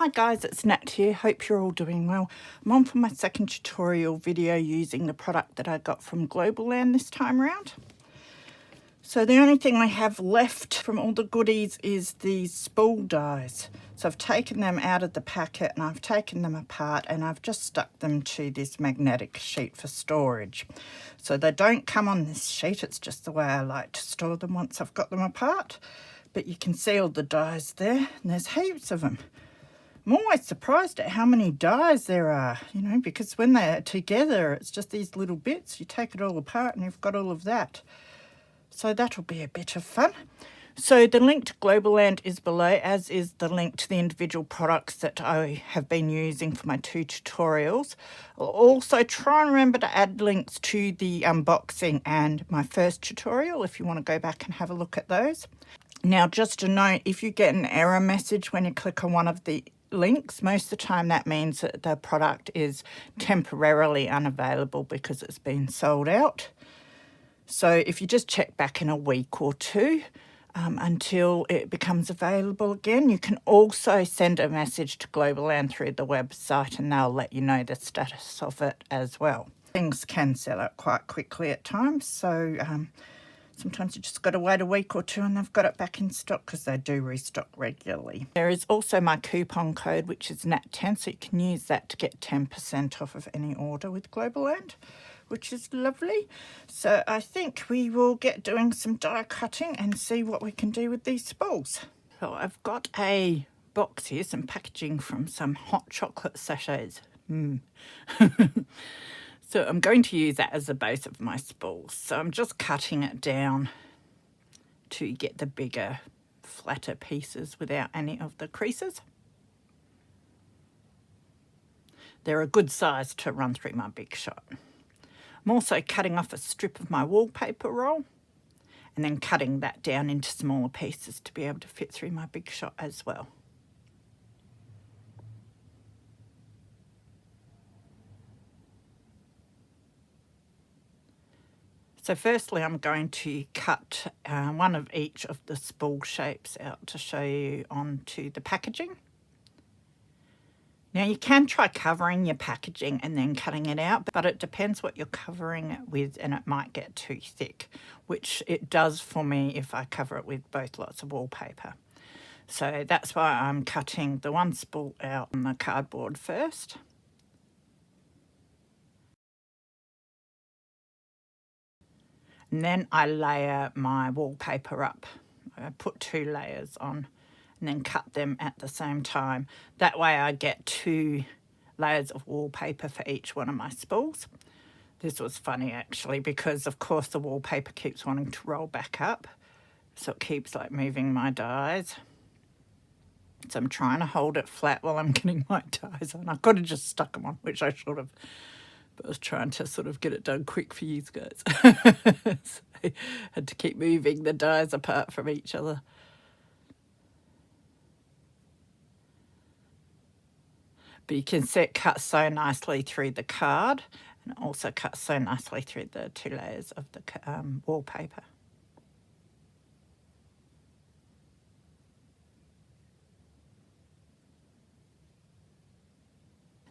Hi guys, it's Nat here. Hope you're all doing well. I'm on for my second tutorial video using the product that I got from Globleland this time around. So the only thing I have left from all the goodies is these spool dies. So I've taken them out of the packet and I've taken them apart and I've just stuck them to this magnetic sheet for storage. So they don't come on this sheet, it's just the way I like to store them once I've got them apart. But you can see all the dies there and there's heaps of them. I'm always surprised at how many dies there are, you know, because when they're together, it's just these little bits. You take it all apart and you've got all of that. So that'll be a bit of fun. So the link to Globleland is below, as is the link to the individual products that I have been using for my two tutorials. I'll also try and remember to add links to the unboxing and my first tutorial if you want to go back and have a look at those. Now, just a note, if you get an error message when you click on one of the links, most of the time that means that the product is temporarily unavailable because it's been sold out. So if you just check back in a week or two until it becomes available again, you can also send a message to Globleland through the website and they'll let you know the status of it as well. Things can sell out quite quickly at times, so sometimes you just got to wait a week or two and they've got it back in stock because they do restock regularly. There is also my coupon code, which is NAT10, so you can use that to get 10% off of any order with Globleland, which is lovely. So I think we will get doing some die cutting and see what we can do with these spools. So I've got a box here, some packaging from some hot chocolate sachets. So I'm going to use that as the base of my spools. So I'm just cutting it down to get the bigger, flatter pieces without any of the creases. They're a good size to run through my Big Shot. I'm also cutting off a strip of my wallpaper roll and then cutting that down into smaller pieces to be able to fit through my Big Shot as well. So firstly, I'm going to cut one of each of the spool shapes out to show you onto the packaging. Now you can try covering your packaging and then cutting it out, but it depends what you're covering it with and it might get too thick, which it does for me if I cover it with both lots of wallpaper. So that's why I'm cutting the one spool out on the cardboard first. And then I layer my wallpaper up. I put 2 layers on and then cut them at the same time. That way I get 2 layers of wallpaper for each one of my spools. This was funny actually because of course the wallpaper keeps wanting to roll back up. So it keeps like moving my dies. So I'm trying to hold it flat while I'm getting my dies on. I could have just stuck them on, which I should have. But I was trying to sort of get it done quick for you guys. So I had to keep moving the dies apart from each other. But you can see it cuts so nicely through the card and it also cuts so nicely through the 2 layers of the wallpaper.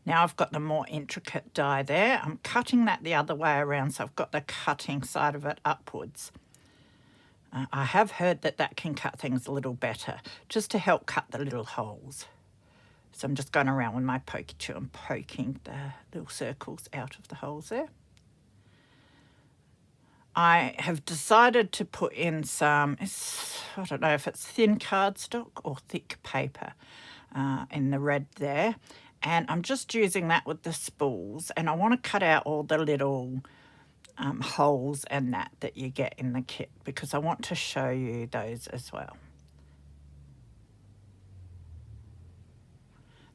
Now I've got the more intricate die there. I'm cutting that the other way around, so I've got the cutting side of it upwards. I have heard that that can cut things a little better, just to help cut the little holes. So I'm just going around with my pokey tool and poking the little circles out of the holes there. I have decided to put in some, I don't know if it's thin cardstock or thick paper in the red there. And I'm just using that with the spools and I want to cut out all the little holes and that you get in the kit because I want to show you those as well.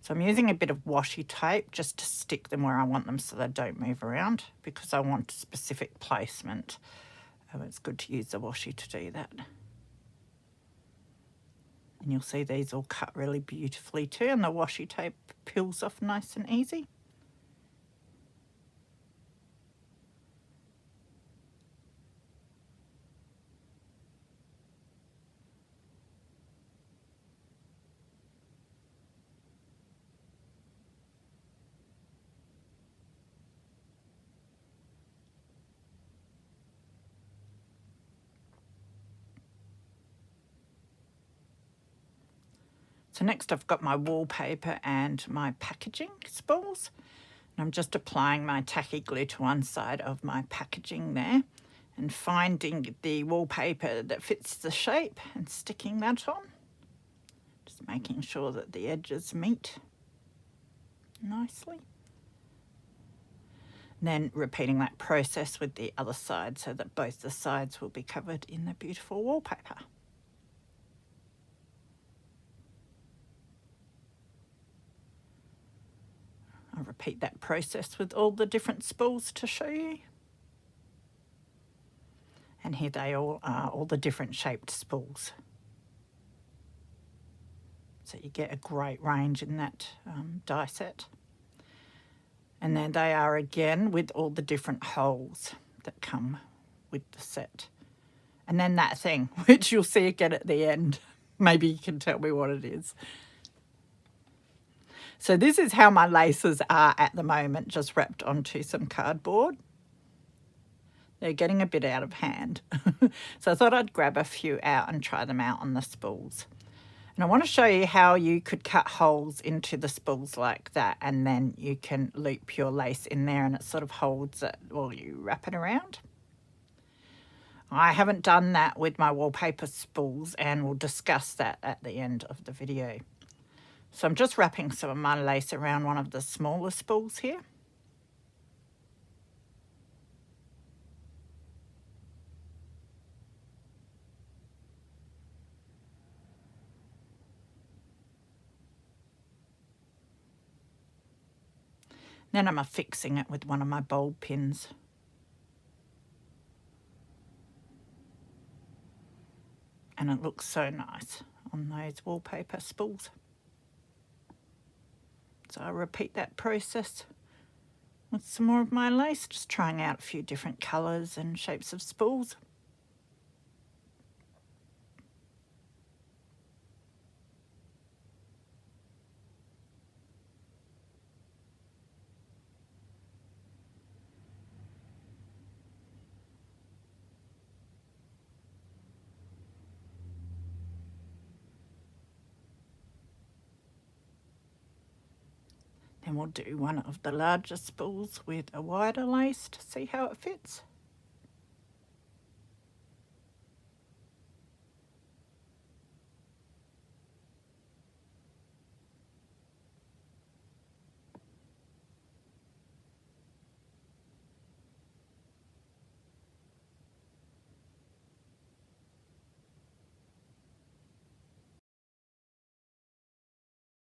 So I'm using a bit of washi tape just to stick them where I want them so they don't move around because I want specific placement. It's good to use the washi to do that. And you'll see these all cut really beautifully too, and the washi tape peels off nice and easy. So next I've got my wallpaper and my packaging spools. And I'm just applying my tacky glue to one side of my packaging there and finding the wallpaper that fits the shape and sticking that on. Just making sure that the edges meet nicely. And then repeating that process with the other side so that both the sides will be covered in the beautiful wallpaper. I'll repeat that process with all the different spools to show you. And here they all are, all the different shaped spools. So you get a great range in that die set. And then they are again with all the different holes that come with the set. And then that thing, which you'll see again at the end. Maybe you can tell me what it is. So this is how my laces are at the moment, just wrapped onto some cardboard. They're getting a bit out of hand. So I thought I'd grab a few out and try them out on the spools. And I want to show you how you could cut holes into the spools like that, and then you can loop your lace in there and it sort of holds it while you wrap it around. I haven't done that with my wallpaper spools, and we'll discuss that at the end of the video. So I'm just wrapping some of my lace around one of the smaller spools here. Then I'm affixing it with one of my bulb pins. And it looks so nice on those wallpaper spools. So I'll repeat that process with some more of my lace, just trying out a few different colours and shapes of spools. Then we'll do one of the larger spools with a wider lace to see how it fits.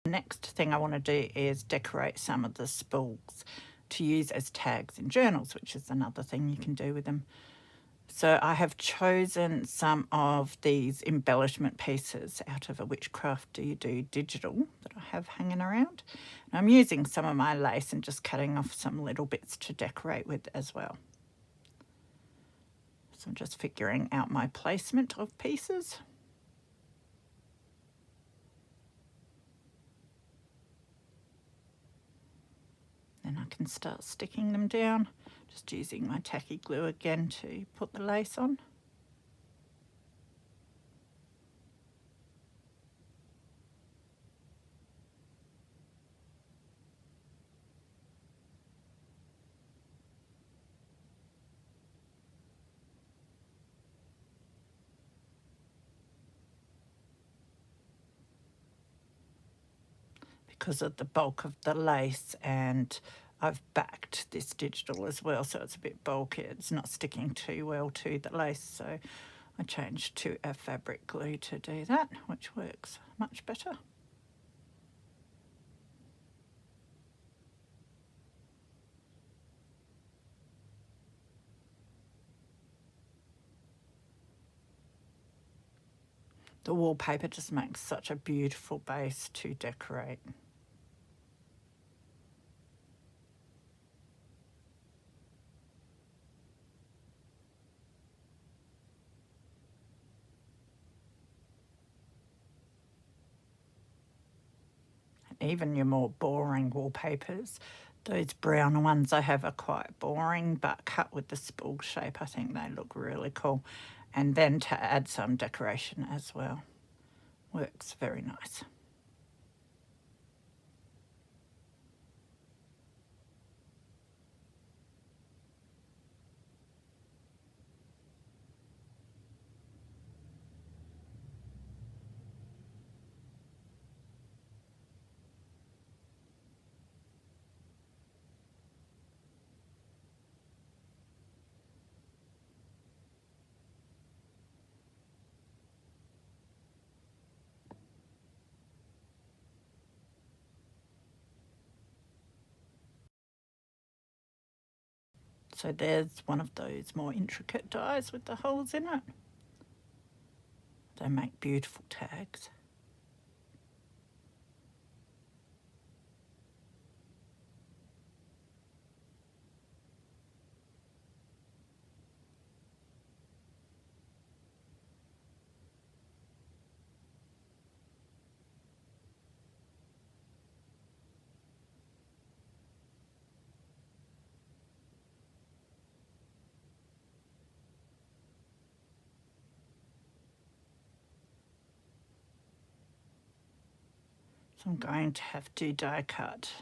The next thing I want to do is decorate some of the spools to use as tags in journals, which is another thing you can do with them. So I have chosen some of these embellishment pieces out of a Witchcraft Do You Do digital that I have hanging around. And I'm using some of my lace and just cutting off some little bits to decorate with as well. So I'm just figuring out my placement of pieces. Then I can start sticking them down, just using my tacky glue again to put the lace on. Because of the bulk of the lace, and I've backed this digital as well, so it's a bit bulky. It's not sticking too well to the lace, so I changed to a fabric glue to do that, which works much better. The wallpaper just makes such a beautiful base to decorate. Even your more boring wallpapers, those brown ones I have are quite boring, but cut with the spool shape, I think they look really cool. And then to add some decoration as well, works very nice. So there's one of those more intricate dies with the holes in it. They make beautiful tags. So I'm going to have to die cut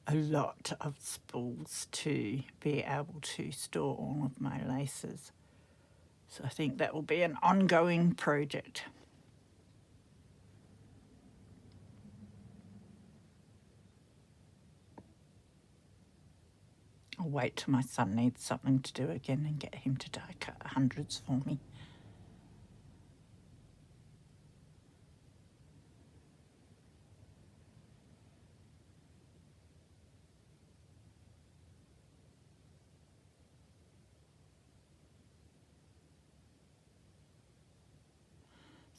a lot of spools to be able to store all of my laces. So I think that will be an ongoing project. I'll wait till my son needs something to do again and get him to die cut hundreds for me.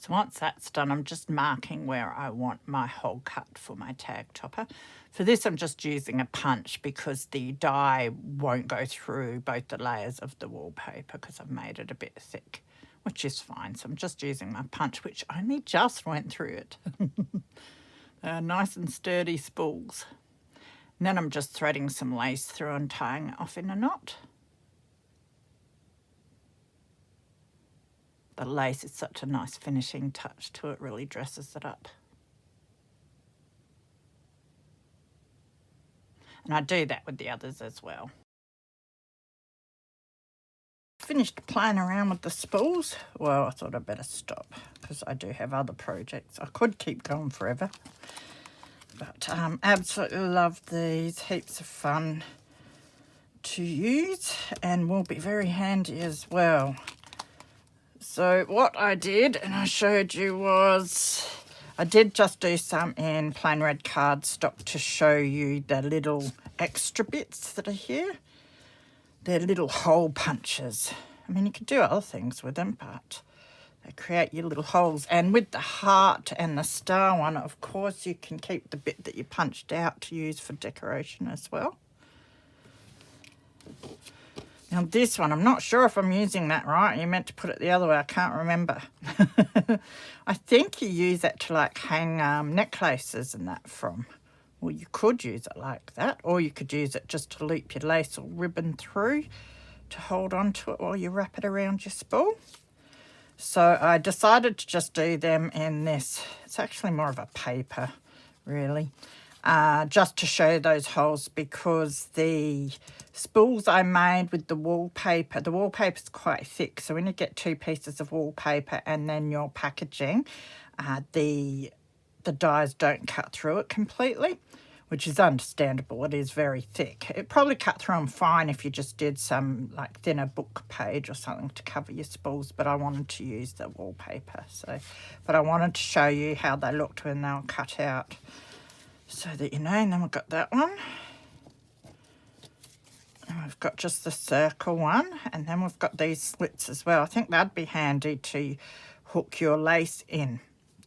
So once that's done, I'm just marking where I want my hole cut for my tag topper. For this, I'm just using a punch because the die won't go through both the layers of the wallpaper because I've made it a bit thick, which is fine. So I'm just using my punch, which only just went through it. Nice and sturdy spools. And then I'm just threading some lace through and tying it off in a knot. The lace is such a nice finishing touch to it, really dresses it up. And I do that with the others as well. Finished playing around with the spools. Well, I thought I'd better stop because I do have other projects. I could keep going forever. But absolutely love these, heaps of fun to use and will be very handy as well. So what I did, and I showed you, was I did just do some in plain red cardstock to show you the little extra bits that are here. They're little hole punches. I mean, you could do other things with them, but they create your little holes. And with the heart and the star one, of course, you can keep the bit that you punched out to use for decoration as well. Now this one, I'm not sure if I'm using that right. You meant to put it the other way. I can't remember. I think you use that to like hang necklaces and that from. Well, you could use it like that, or you could use it just to loop your lace or ribbon through to hold on to it while you wrap it around your spool. So I decided to just do them in this. It's actually more of a paper, really. Just to show those holes, because the spools I made with the wallpaper's quite thick, so when you get two pieces of wallpaper and then your packaging, the dies don't cut through it completely, which is understandable. It is very thick. It probably cut through them fine if you just did some like thinner book page or something to cover your spools, but I wanted to use the wallpaper. But I wanted to show you how they looked when they were cut out, so that you know. And then we've got that one. And we've got just the circle one. And then we've got these slits as well. I think that'd be handy to hook your lace in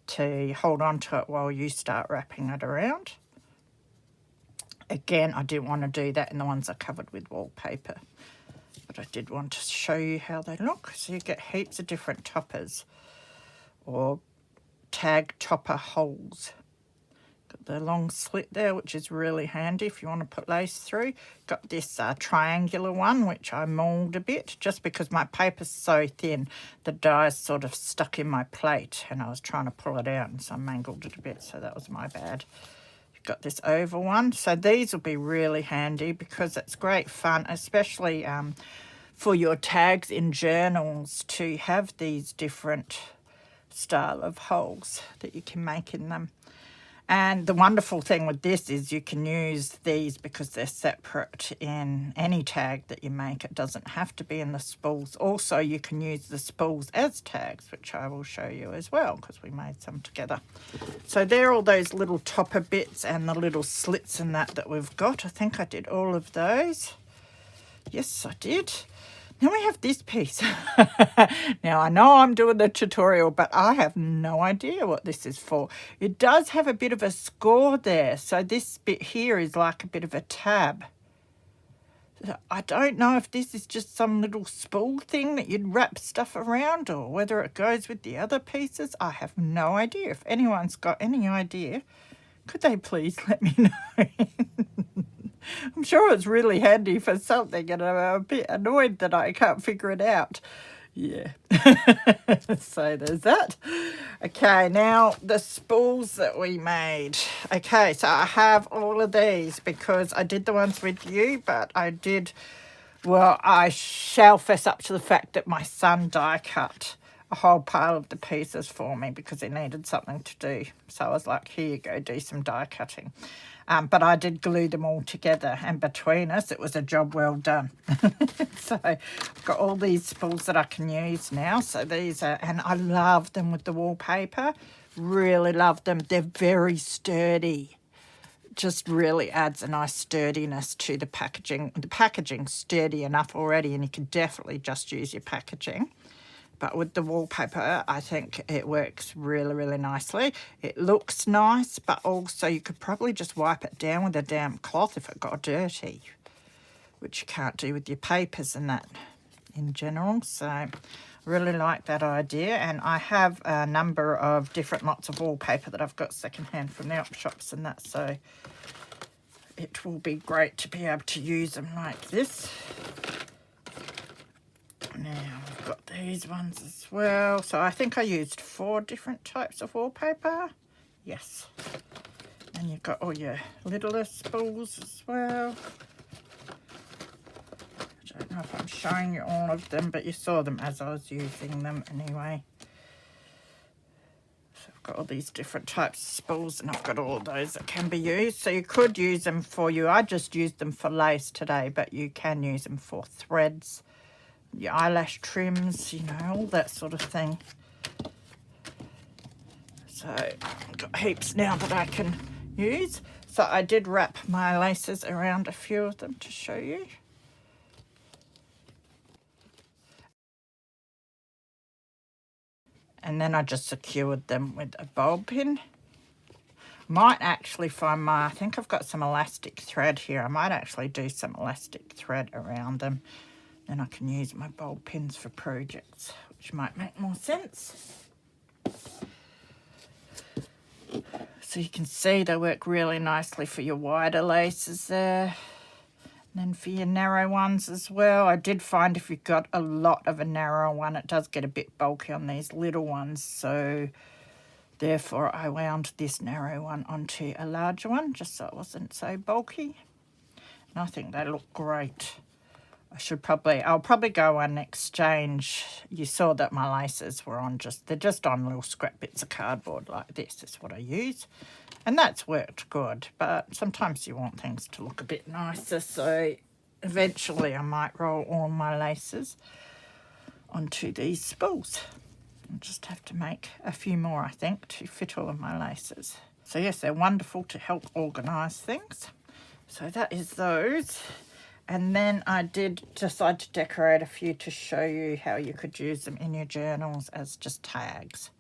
to hold on to it while you start wrapping it around. Again, I didn't want to do that in the ones I covered with wallpaper, but I did want to show you how they look. So you get heaps of different toppers or tag topper holes. Got the long slit there, which is really handy if you want to put lace through. Got this triangular one, which I mauled a bit, just because my paper's so thin, the die's sort of stuck in my plate, and I was trying to pull it out, and so I mangled it a bit, so that was my bad. You've got this oval one. So these will be really handy because it's great fun, especially for your tags in journals, to have these different style of holes that you can make in them. And the wonderful thing with this is you can use these because they're separate in any tag that you make. It doesn't have to be in the spools. Also, you can use the spools as tags, which I will show you as well because we made some together. So they're all those little topper bits and the little slits and that we've got. I think I did all of those. Yes, I did. Now we have this piece. Now I know I'm doing the tutorial, but I have no idea what this is for. It does have a bit of a score there. So this bit here is like a bit of a tab. So I don't know if this is just some little spool thing that you'd wrap stuff around or whether it goes with the other pieces. I have no idea. If anyone's got any idea, could they please let me know? I'm sure it's really handy for something, and I'm a bit annoyed that I can't figure it out. Yeah. So there's that. Okay, now the spools that we made. Okay, so I have all of these because I did the ones with you, but I shall fess up to the fact that my son die cut a whole pile of the pieces for me because he needed something to do. So I was like, here you go, do some die cutting. But I did glue them all together, and between us it was a job well done. So I've got all these spools that I can use now. So these are, and I love them with the wallpaper. Really love them. They're very sturdy. Just really adds a nice sturdiness to the packaging. The packaging's sturdy enough already, and you can definitely just use your packaging. But with the wallpaper, I think it works really, really nicely. It looks nice, but also you could probably just wipe it down with a damp cloth if it got dirty, which you can't do with your papers and that in general. So I really like that idea. And I have a number of different lots of wallpaper that I've got secondhand from the op shops and that. So it will be great to be able to use them like this. Now we've got these ones as well. So I think I used 4 different types of wallpaper. Yes. And you've got all your littler spools as well. I don't know if I'm showing you all of them, but you saw them as I was using them anyway. So I've got all these different types of spools, and I've got all of those that can be used. So you could use them for I just used them for lace today, but you can use them for threads, your eyelash trims, you know, all that sort of thing. So I've got heaps now that I can use. So I did wrap my laces around a few of them to show you. And then I just secured them with a bulb pin. Might actually find I think I've got some elastic thread here. I might actually do some elastic thread around them. Then I can use my bulb pins for projects, which might make more sense. So you can see they work really nicely for your wider laces there. And then for your narrow ones as well. I did find if you've got a lot of a narrow one, it does get a bit bulky on these little ones. So therefore I wound this narrow one onto a larger one, just so it wasn't so bulky. And I think they look great. I'll probably go and exchange. You saw that my laces were on they're just on little scrap bits of cardboard like this is what I use. And that's worked good, but sometimes you want things to look a bit nicer. So eventually I might roll all my laces onto these spools. I'll just have to make a few more, I think, to fit all of my laces. So yes, they're wonderful to help organise things. So that is those. And then I did decide to decorate a few to show you how you could use them in your journals as just tags.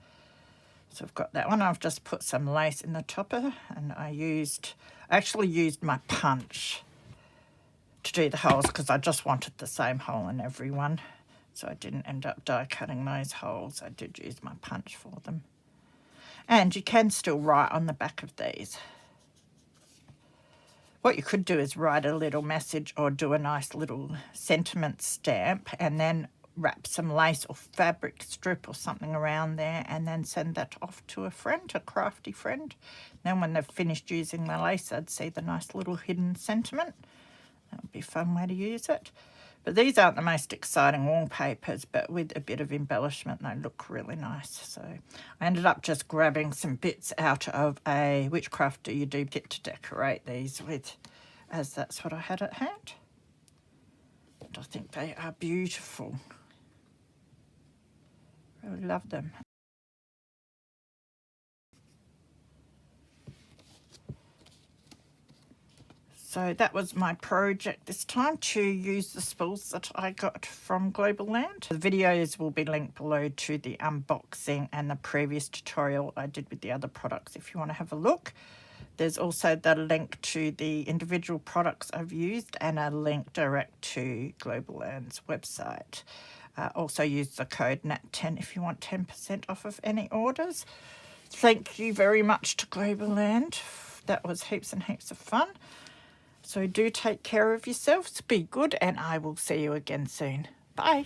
So I've got that one. I've just put some lace in the topper, and I actually used my punch to do the holes because I just wanted the same hole in every one. So I didn't end up die cutting those holes. I did use my punch for them. And you can still write on the back of these. What you could do is write a little message or do a nice little sentiment stamp and then wrap some lace or fabric strip or something around there and then send that off to a friend, a crafty friend. Then when they've finished using the lace, I'd see the nice little hidden sentiment. That would be a fun way to use it. But these aren't the most exciting wallpapers, but with a bit of embellishment, they look really nice. So I ended up just grabbing some bits out of a Witchcraft Do You Do kit to decorate these with, as that's what I had at hand. And I think they are beautiful. Really love them. So that was my project this time, to use the spools that I got from Globleland. The videos will be linked below to the unboxing and the previous tutorial I did with the other products if you want to have a look. There's also the link to the individual products I've used and a link direct to Globleland's website. Also use the code NAT10 if you want 10% off of any orders. Thank you very much to Globleland. That was heaps and heaps of fun. So do take care of yourselves, be good, and I will see you again soon. Bye.